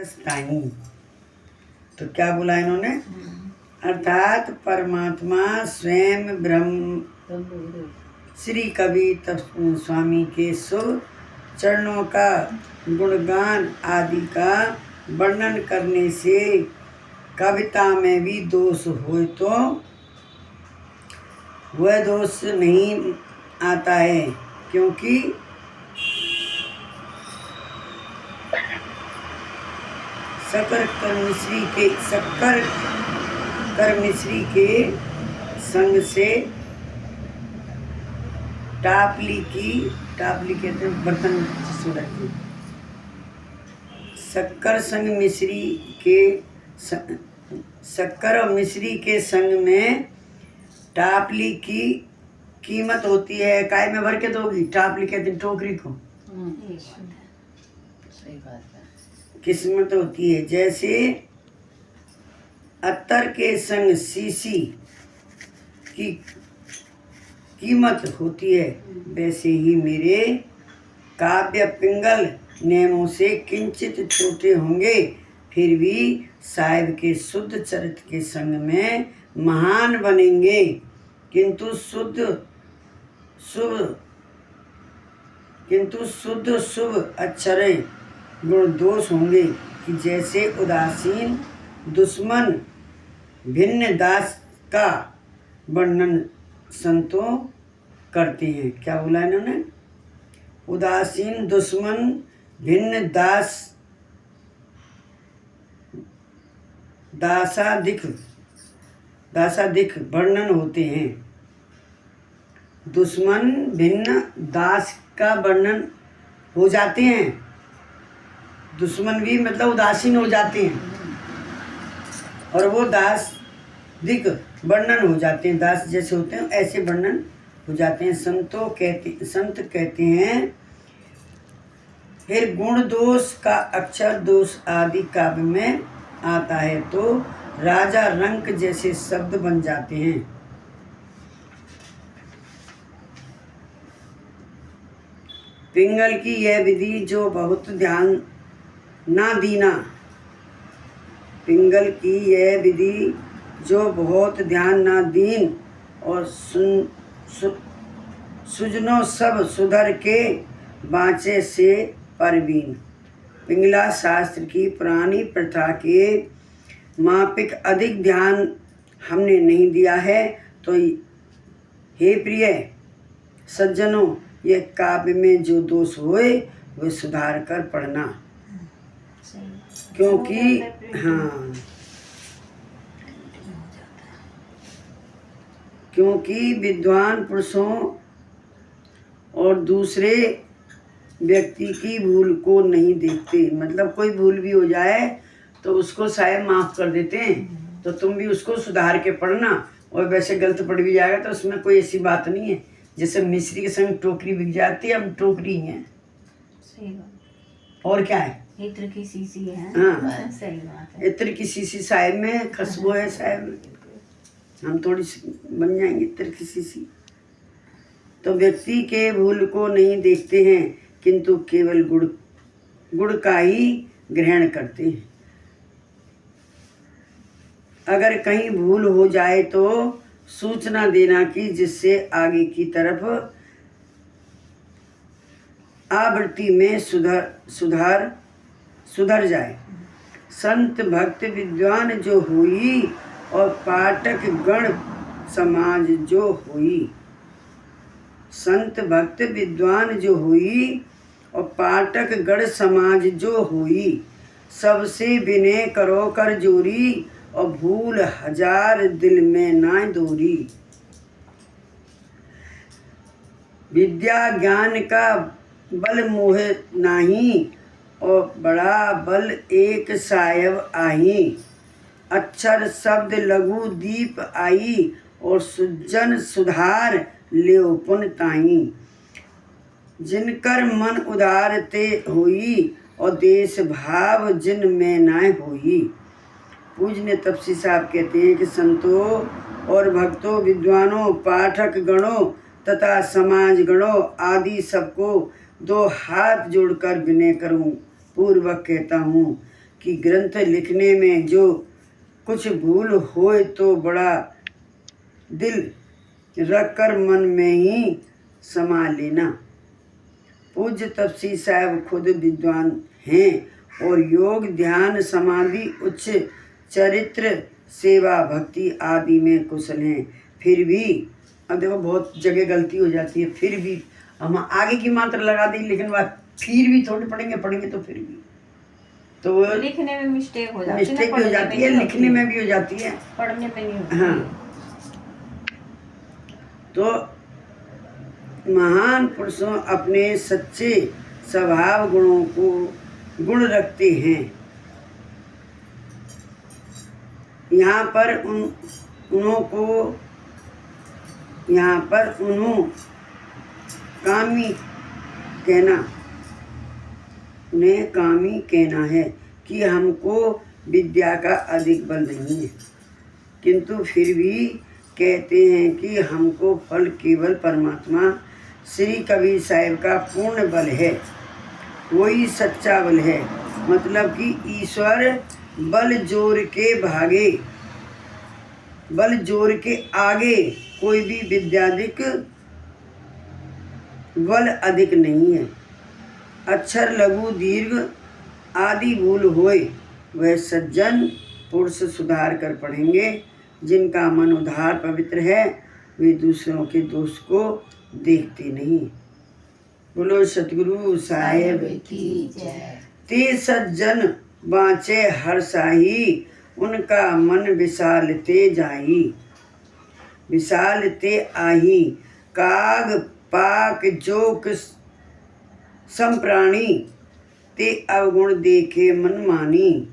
स्थाई। तो क्या बोला इन्होंने? अर्थात परमात्मा स्वयं ब्रह्म श्री कबीर स्वामी के शुभ चरणों का गुणगान आदि का वर्णन करने से कविता में भी दोष हो तो वह दोष नहीं आता है, क्योंकि शक्कर कर मिश्री के संग से टापली कहते हैं बर्तन जिसमें रखते हैं। शक्कर और मिश्री के संग में टापली की कीमत होती है। काय में भर के दोगी? टापली कहते हैं टोकरी को। सही बात है। किस्मत होती है। जैसे अत्तर के संग सीसी की कीमत होती है, वैसे ही मेरे काव्य पिंगल नियमों से किंचित छोटे होंगे, फिर भी साहिब के शुद्ध चरित्र के संग में महान बनेंगे। किंतु शुद्ध शुभ अक्षरे गुण दोष होंगे कि जैसे उदासीन दुश्मन भिन्न दास का वर्णन संतों करते हैं। क्या बोला इन्होंने? उदासीन दुश्मन भिन्न दासादिक वर्णन होते हैं। दुश्मन भिन्न दास का वर्णन हो जाते हैं। दुश्मन भी मतलब उदासीन हो जाते हैं, और वो दास दिक वर्णन हो जाते हैं। दास जैसे होते हैं ऐसे वर्णन हो जाते हैं। संत कहते हैं, फिर गुण दोष का अक्षर दोष आदि काव्य में आता है तो राजा रंक जैसे शब्द बन जाते हैं। पिंगल की यह विधि जो बहुत ध्यान ना दीना, पिंगल की यह विधि जो बहुत ध्यान ना दीन, और सुजनो सब सुधर के बाँचे से परवीन। पिंगला शास्त्र की पुरानी प्रथा के मापिक अधिक ध्यान हमने नहीं दिया है, तो हे प्रिय सज्जनों, यह काव्य में जो दोष होए वे सुधार कर पढ़ना। क्योंकि विद्वान पुरुषों और दूसरे व्यक्ति की भूल को नहीं देखते। मतलब कोई भूल भी हो जाए तो उसको शायद माफ़ कर देते हैं, तो तुम भी उसको सुधार के पढ़ना। और वैसे गलत पढ़ भी जाएगा तो उसमें कोई ऐसी बात नहीं है। जैसे मिश्री के संग टोकरी बिक जाती है, हम टोकरी हैं। सही बात। और क्या है? इत्र की सीसी है। हाँ, सही बात है। इत्र की सीसी साहिब में खुशबू है। साहिब में हम थोड़ी बन जाएंगे इत्र की सीसी। तो व्यक्ति के भूल को नहीं देखते हैं, किंतु केवल गुड़ का ही ग्रहण करते हैं। अगर कहीं भूल हो जाए तो सूचना देना कि जिससे आगे की तरफ आवृत्ति में सुधर जाए। संत भक्त विद्वान जो हुई और पाठक गण समाज जो हुई। संत भक्त विद्वान जो हुई और पाठक गण समाज जो हुई, सबसे विनय करो कर जोरी, और भूल हजार दिल में ना दोरी। विद्या ज्ञान का बल मोह नाही, और बड़ा बल एक सायब आही। अक्षर शब्द लघु दीप आई, और सुजन सुधार ले पुन ताई। जिनकर मन उदार ते होई, और देश भाव जिन में ना होई। पूज्य तपसी साहब कहते हैं कि संतों और भक्तों, विद्वानों, पाठक गणों तथा समाज गणों आदि सबको दो हाथ जोड़कर विनय करूं पूर्वक कहता हूँ कि ग्रंथ लिखने में जो कुछ भूल होए तो बड़ा दिल रखकर मन में ही समा लेना। पूज्य तपसी साहब खुद विद्वान हैं और योग ध्यान समाधि उच्च चरित्र सेवा भक्ति आदि में कुशल हैं। फिर भी अब देखो बहुत जगह गलती हो जाती है, फिर भी हम आगे की मात्रा लगा दी, लेकिन बात फिर भी थोड़ी पढ़ेंगे तो फिर भी तो लिखने में मिस्टेक हो जाती है, मिस्टेक भी हो जाती है, लिखने में भी हो जाती है, पढ़ने में नहीं होती। हाँ। तो महान पुरुषों अपने सच्चे स्वभाव गुणों को गुण रखते हैं। यहाँ पर उन्हों कामी कहना है कि हमको विद्या का अधिक बल नहीं है, किंतु फिर भी कहते हैं कि हमको फल केवल परमात्मा श्री कबीर साहिब का पूर्ण बल है, वही सच्चा बल है। मतलब कि ईश्वर बल जोर के आगे कोई भी विद्याधिक बल अधिक नहीं है। अक्षर लघु दीर्घ आदि भूल होए वह सज्जन पुरुष सुधार कर पढ़ेंगे। जिनका मन उदार पवित्र है वे दूसरों के दोष को देखते नहीं। बोलो सतगुरु साहेब की जय। ते सज्जन बाँचे हर साही, उनका मन विशाल ते जाई। विशाल ते आही, काग पाक जोक संप्राणी, ते अवगुण देखे मन मानी।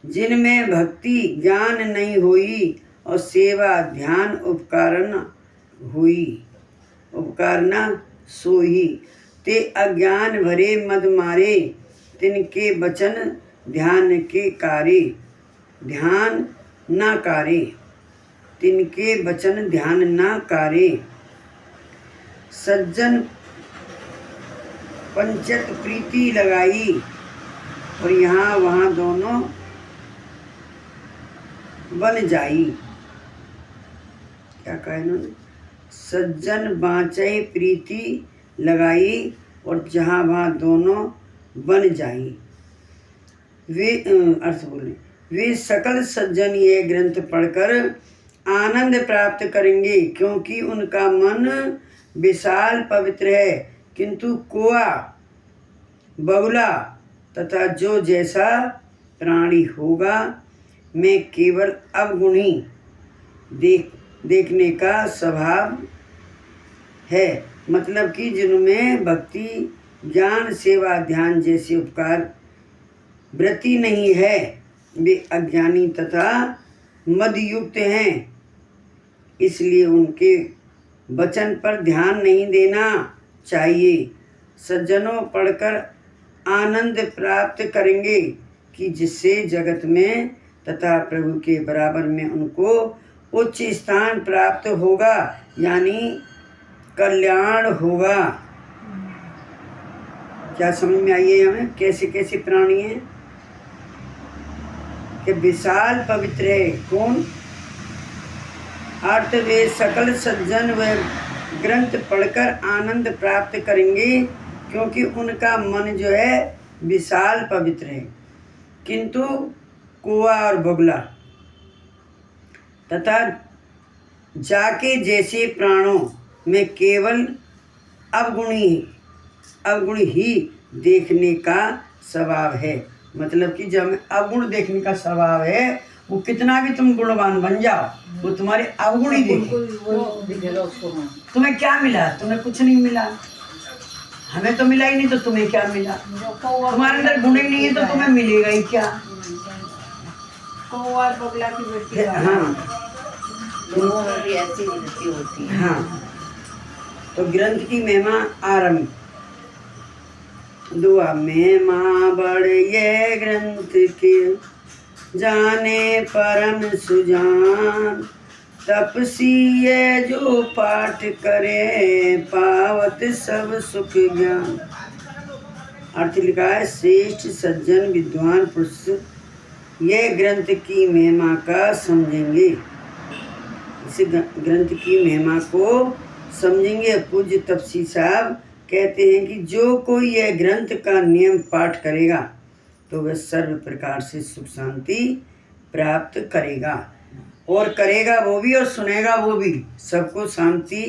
जिनमें भक्ति ज्ञान नहीं हुई और सेवा ध्यान उपकारना सोही, ते अज्ञान भरे मद मारे। तिनके वचन ध्यान ना कारे। सज्जन पंचत प्रीति लगाई और यहाँ वहाँ दोनों बन जाई। क्या कहा इन्होंने? सज्जन बाँचे प्रीति लगाई और जहाँ वहाँ दोनों बन जाई। वे अर्थ बोले, वे सकल सज्जन ये ग्रंथ पढ़कर आनंद प्राप्त करेंगे, क्योंकि उनका मन विशाल पवित्र है। किंतु कोआ बगुला तथा जो जैसा प्राणी होगा में केवल अवगुणी देखने का स्वभाव है। मतलब कि जिनमें भक्ति ज्ञान सेवा ध्यान जैसे उपकार वृत्ति नहीं है, वे अज्ञानी तथा मदयुक्त हैं। इसलिए उनके वचन पर ध्यान नहीं देना चाहिए। सज्जनों पढ़कर आनंद प्राप्त करेंगे कि जिससे जगत में तथा प्रभु के बराबर में उनको उच्च स्थान प्राप्त होगा, यानी कल्याण होगा। क्या समझ में आइए हमें कैसे कैसे प्राणी हैं कि विशाल पवित्र है। कौन? अर्थ वे सकल सज्जन व ग्रंथ पढ़कर आनंद प्राप्त करेंगे, क्योंकि उनका मन जो है विशाल पवित्र है। किंतु कुआ और बगुला तथा जाके जैसे प्राणों में केवल अवगुण ही देखने का स्वभाव है। मतलब कि जब अवगुण देखने का स्वभाव है, वो कितना भी तुम गुणवान बन जाओ, वो तुम्हारे अवगुण ही देखे। तुम्हें क्या मिला? तुम्हें कुछ नहीं मिला। हमें तो मिला ही नहीं, तो तुम्हें क्या मिला? तुम्हारे अंदर गुण ही नहीं है तो तुम्हें मिलेगा ही क्या? कौआ बगुला की वृत्ति। हाँ, दोनों में भी ऐसी वृत्ति होती है। हाँ। तो ग्रंथ की महिमा आरंभ। दुआ महिमा बढ़ ये ग्रंथ के, जाने परम सुजान। तपसी ये जो पाठ करे, पावत सब सुख ज्ञान। अर्थ लिखा है, श्रेष्ठ सज्जन विद्वान पुरुष यह ग्रंथ की महिमा का समझेंगे। इस ग्रंथ की महिमा को समझेंगे। पूज्य तपसी साहब कहते हैं कि जो कोई यह ग्रंथ का नियम पाठ करेगा तो वह सर्व प्रकार से सुख शांति प्राप्त करेगा, और करेगा वो भी और सुनेगा वो भी, सबको शांति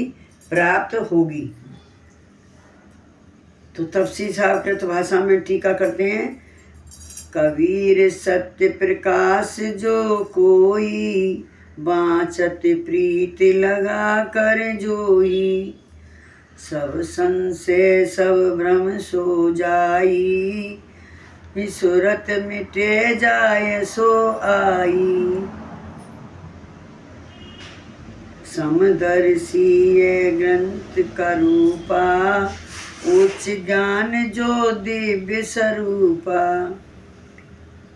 प्राप्त होगी। तो तपसी साहब कृत भाषा में टीका करते हैं, कबीर सत्य प्रकाश जो कोई बाँचत प्रीत लगा कर जोई, सब संशय सब भ्रम सो जाई, विसुरत मिटे जाए सो आई। समदर्शी ये ग्रंथ का रूपा, उच्च ज्ञान जो दिव्य स्वरूपा,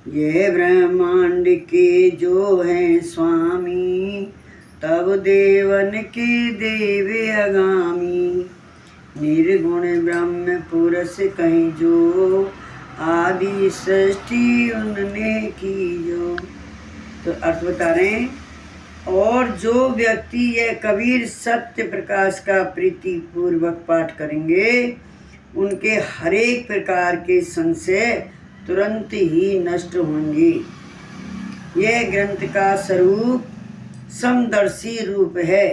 ये ब्रह्मांड के जो हैं स्वामी, तब देवन के देव अगामी, निर्गुण ब्रह्म पुरुष कहीं जो, आदि सृष्टि उनने की जो। तो अर्थ बता रहे हैं, और जो व्यक्ति यह कबीर सत्य प्रकाश का प्रीति पूर्वक पाठ करेंगे उनके हरेक प्रकार के संशय तुरंत ही नष्ट होंगे। यह ग्रंथ का स्वरूप समदर्शी रूप है।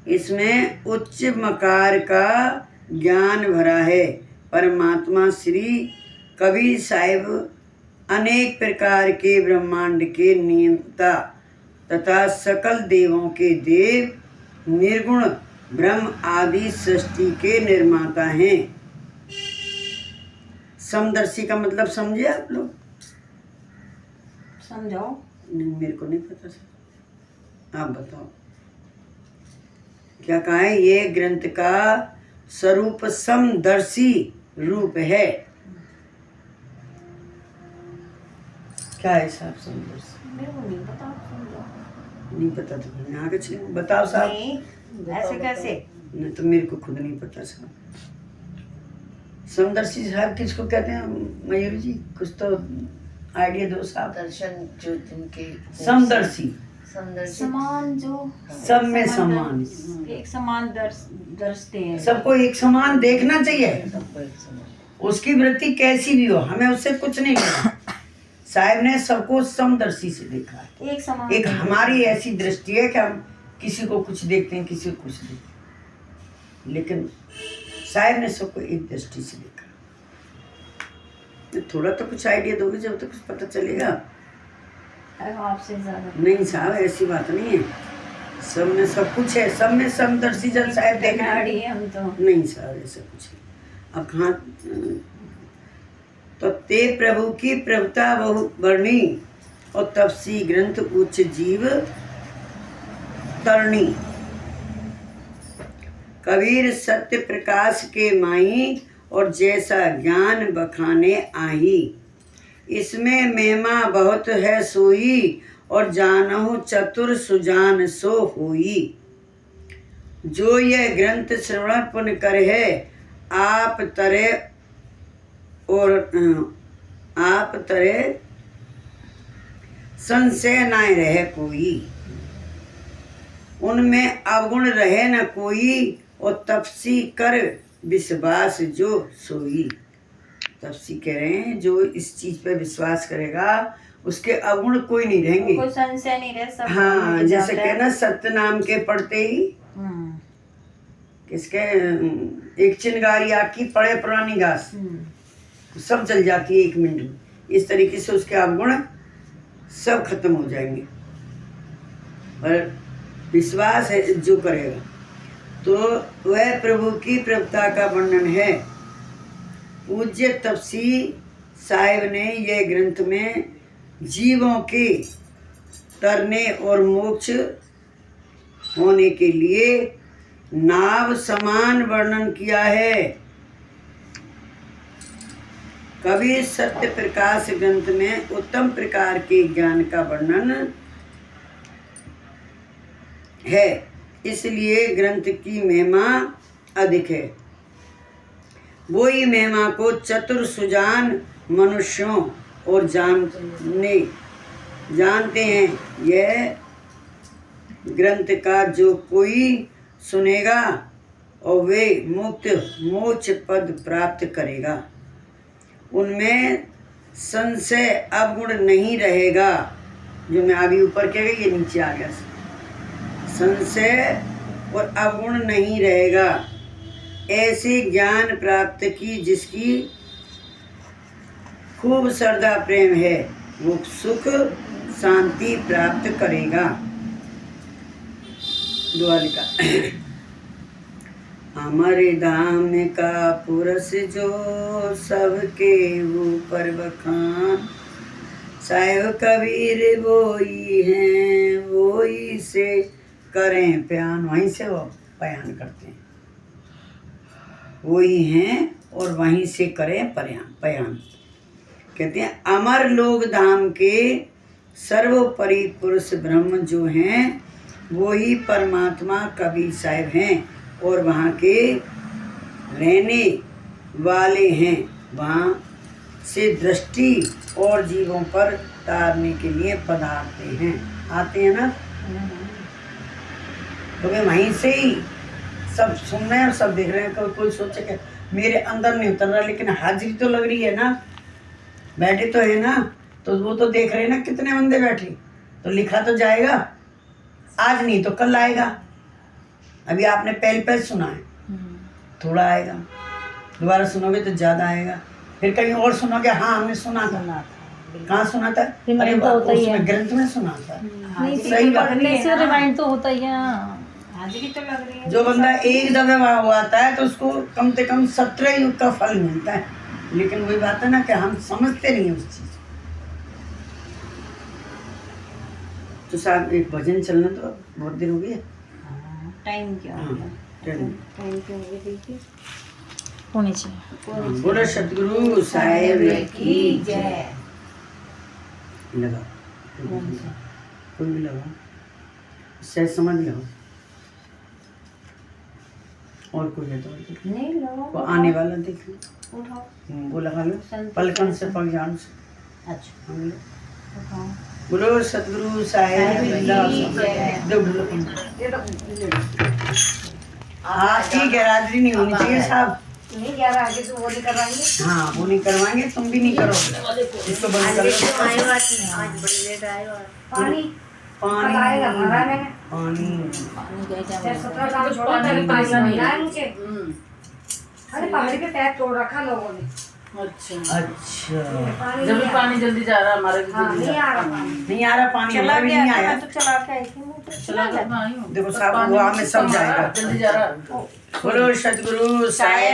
इसमें उच्च मकार का ज्ञान भरा है। परमात्मा श्री कबीर साहिब अनेक प्रकार के ब्रह्मांड के नियंता तथा सकल देवों के देव, निर्गुण ब्रह्म आदि सृष्टि के निर्माता हैं। समदर्शी का मतलब समझे आप लोग? समझाओ। नहीं, मेरे को नहीं पता सर, आप बताओ क्या कहा है। ये ग्रंथ का स्वरूप समदर्शी रूप है। क्या है साहब समदर्शी? मेरे को नहीं पता, समझाओ। नहीं पता तो फिर आगे चलिए, बताओ साहब। नहीं, ऐसे कैसे? नहीं तो मेरे को खुद नहीं पता साहब। समदर्शी साहब किसको कहते हैं मयूर जी? कुछ तो आइडिया दो साहब। दर्शन जो जिनके समदर्शी, समदर्शी समान जो सब में समान, एक समान दर्शते हैं। सबको एक समान देखना चाहिए। सबको एक समान। उसकी वृत्ति कैसी भी हो, हमें उससे कुछ नहीं लेना। साहब ने सबको समदर्शी से देखा है। एक समान। एक हमारी ऐसी दृष्टि है कि हम किसी को कुछ देखते हैं, किसी को कुछ देखते हैं, लेकिन साहब ने सबको एक दृष्टि से देखा। थोड़ा तो कुछ आइडिया दोगे जब तो कुछ पता चलेगा। आपसे ज्यादा नहीं साहब, ऐसी बात नहीं है। सब में सब कुछ है, सब में समदर्शी जब साहब देखना हम तो नहीं साहब, ऐसा कुछ है। अब कहाँ तो ते प्रभु की प्रभुता बहु वर्णी, और तपसी ग्रंथ उच्च जीव तरणी। कबीर सत्य प्रकाश के माई, और जैसा ज्ञान बखाने आही। इसमें महिमा बहुत है सोई, और जानहु चतुर सुजान सो होई। जो यह ग्रंथ श्रवण पुण्य कर है, आप तरे संशय न रहे कोई, उनमें अवगुण रहे न कोई, और तपसी कर विश्वास जो सोई। तपसी कह रहे हैं जो इस चीज पे विश्वास करेगा उसके अवगुण कोई नहीं रहेंगे, कोई संशय नहीं रह सकता। हाँ, जैसे कहना सत्य नाम के पढ़ते ही किसके एक चिंगारी आग की पड़े पुरानी घास, सब जल जाती है 1 मिनट में। इस तरीके से उसके अवगुण सब खत्म हो जाएंगे। और विश्वास है जो करेगा, तो वह प्रभु की प्रभुता का वर्णन है। पूज्य तपसी साहिब ने यह ग्रंथ में जीवों के तरने और मोक्ष होने के लिए नाव समान वर्णन किया है। कबीर सत्य प्रकाश ग्रंथ में उत्तम प्रकार के ज्ञान का वर्णन है, इसलिए ग्रंथ की महिमा अधिक है। वो ही महिमा को चतुर सुजान मनुष्यों और जानते हैं। यह ग्रंथ का जो कोई सुनेगा और वे मुक्त मोक्ष पद प्राप्त करेगा, उनमें संशय अवगुण नहीं रहेगा। जो मैं अभी ऊपर कह गई ये नीचे आ गया, संशय और अवगुण नहीं रहेगा। ऐसे ज्ञान प्राप्त की जिसकी खूब श्रद्धा प्रेम है, वो सुख शांति प्राप्त करेगा। दुआ लिखा। हमारे धाम का पुरुष जो सबके ऊपर बखान, साहिब कबीर वो ही हैं, वो ही से करें प्यान। वहीं से वो बयान करते हैं, वो ही हैं और वहीं से करें बयान। कहते हैं अमर लोग धाम के सर्वोपरि पुरुष ब्रह्म जो हैं वो ही परमात्मा कबीर साहिब हैं और वहाँ के रहने वाले हैं। वहाँ से दृष्टि और जीवों पर तारने के लिए पधारते हैं, आते हैं ना। तो वे वहीं से ही सब सुन रहे हैं और सब देख रहे हैं। कोई सोचे कि मेरे अंदर नहीं उतर रहा, लेकिन हाजिरी तो लग रही है ना, बैठे तो है ना, तो वो तो देख रहे हैं ना कितने बंदे बैठे। तो लिखा तो जाएगा, आज नहीं तो कल आएगा। अभी आपने पहले सुना है, थोड़ा आएगा, दोबारा सुनोगे तो ज़्यादा आएगा, फिर कहीं और सुनोगे, हाँ हमने सुना था। कहाँ सुना था? अरे उसमें ग्रंथ में सुना था। सही बात है, रिमाइंड तो होता ही है। हाजिरी तो लग रही है। जो बंदा एक दफे वहाँ हुआ आता है तो उसको कम से कम 17 युग का फल मिलता है। लेकिन वही बात है ना कि हम समझते नहीं उस चीज़। तो साहब एक भजन चलना तो बहुत देर हो गई है। टाइम क्या हो गया? टाइम टाइम क्या हो गया? देखिए होनी चाहिए। बोलो सतगुरु साहेब की जय। लगा कोई भी लगा, शायद समझ लो। और कोई है तो नहीं लो, वो आने वाला देख लो, उठाओ। वो लगा लो पलकन से पगजान से। अच्छा हाँ, लो। उठाओ। बोलो सतगुरु साहेब की जय। दो हाँ ठीक है, हाजिरी नहीं होनी चाहिए साहब। नहीं जा रहा आगे, तो वो नहीं करवाएंगे। हाँ वो नहीं करवाएंगे, तुम भी नहीं करोगे। इसको बंद कर लो। आज बड़ी लेट आए और पानी पानी आएगा भरा मैंने। पानी पानी क्या क्या 17 काम छोड़ा था, पानी नहीं आया मुझे। हम्म, अरे पानी का टैप तोड़ रखा लोगों ने। अच्छा पानी जब भी नहीं पानी जल्दी जा रहा है हमारे भी हाँ, जल्दी नहीं जा आ रहा रहा पानी। नहीं आ रहा पानी, चला हमें भी गया नहीं था, आया। मैं तो चला के आई थी, मैं तो चला चला गया। मैं आई हूँ। देखो साहब वो हमें सब जाएगा। जल्दी जा रहा है। बोलो सतगुरु साहेब